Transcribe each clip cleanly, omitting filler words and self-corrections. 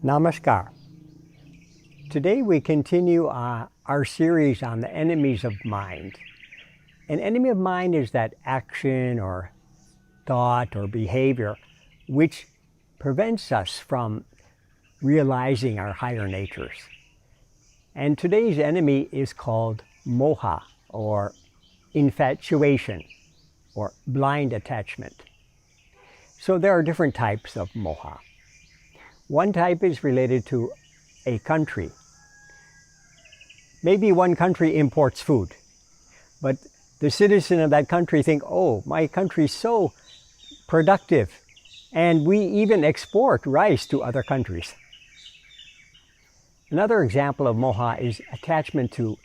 Namaskar. Today we continue our series on the enemies of mind. An enemy of mind is that action or thought or behavior which prevents us from realizing our higher natures. And today's enemy is called Moha, or infatuation, or blind attachment. So there are different types of Moha. One type is related to a country. Maybe one country imports food, but the citizen of that country think, oh, my country is so productive, and we even export rice to other countries. Another example of Moha is attachment to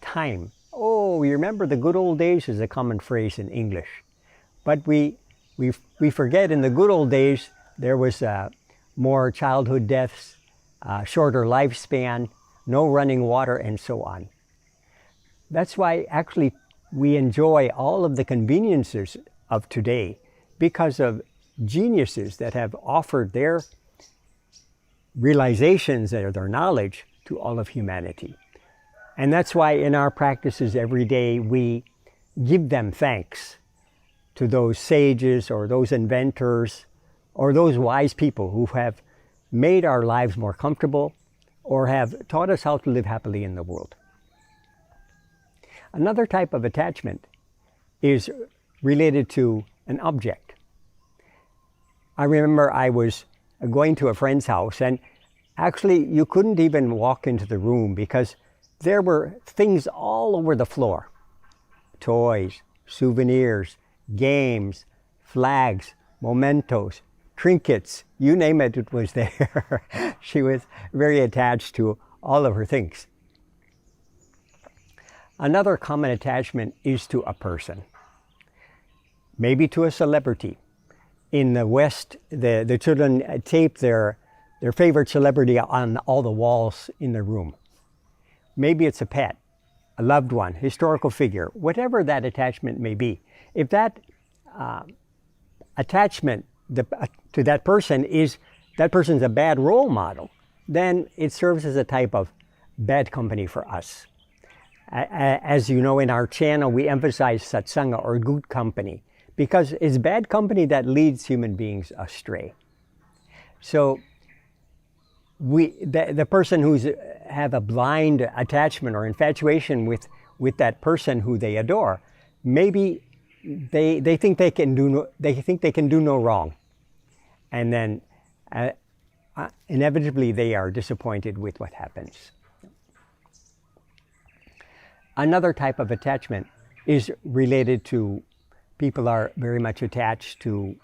time. Oh, you remember the good old days is a common phrase in English. But we forget in the good old days there was more childhood deaths, shorter lifespan, no running water, and so on. That's why actually we enjoy all of the conveniences of today because of geniuses that have offered their realizations or their knowledge to all of humanity. And that's why in our practices every day we give them thanks to those sages or those inventors or those wise people who have made our lives more comfortable or have taught us how to live happily in the world. Another type of attachment is related to an object. I remember I was going to a friend's house, and actually you couldn't even walk into the room because there were things all over the floor. Toys, souvenirs, games, flags, mementos, trinkets, you name it, it was there. She was very attached to all of her things. Another common attachment is to a person, maybe to a celebrity. In the West, the children tape their favorite celebrity on all the walls in the room. Maybe it's a pet, a loved one, historical figure, whatever that attachment may be. If that attachment to that person is, that person's a bad role model, then it serves as a type of bad company for us. As you know, in our channel, we emphasize satsanga, or good company, because it's bad company that leads human beings astray. So the person who's have a blind attachment or infatuation with that person who they adore, maybe they think they can do no wrong, and then inevitably they are disappointed with what happens. Another type of attachment is related to people are very much attached to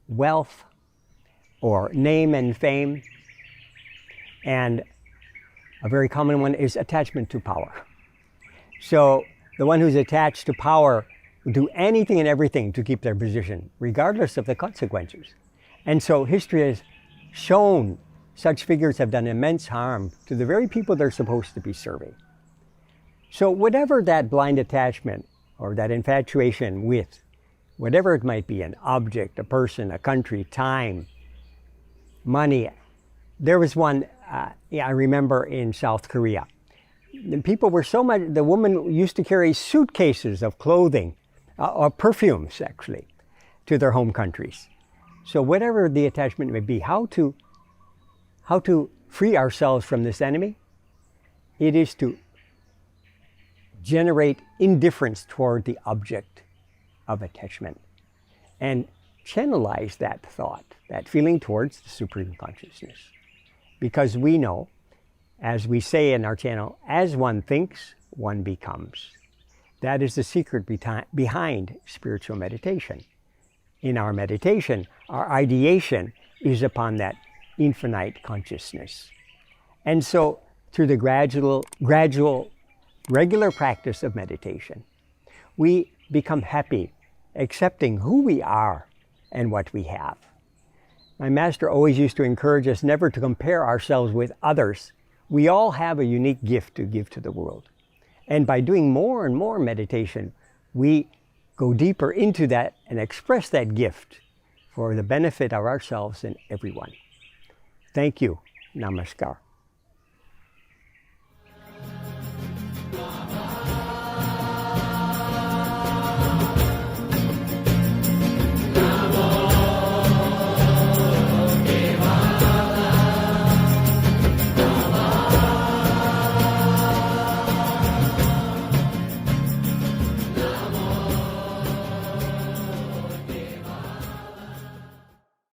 wealth or name and fame, and a very common one is attachment to power. So the one who's attached to power will do anything and everything to keep their position, regardless of the consequences. And so history has shown such figures have done immense harm to the very people they're supposed to be serving. So whatever that blind attachment or that infatuation with, whatever it might be, an object, a person, a country, time, money. There was one, I remember in South Korea. The people were so much, the woman used to carry suitcases of clothing, or perfumes actually, to their home countries. So whatever the attachment may be, how to free ourselves from this enemy? It is to generate indifference toward the object of attachment and channelize that thought, that feeling towards the Supreme Consciousness. Because we know, as we say in our channel, as one thinks, one becomes. That is the secret behind spiritual meditation. In our meditation, our ideation is upon that infinite consciousness. And so, through the gradual, regular practice of meditation, we become happy, accepting who we are and what we have. My master always used to encourage us never to compare ourselves with others. We all have a unique gift to give to the world. And by doing more and more meditation, we go deeper into that and express that gift for the benefit of ourselves and everyone. Thank you. Namaskar.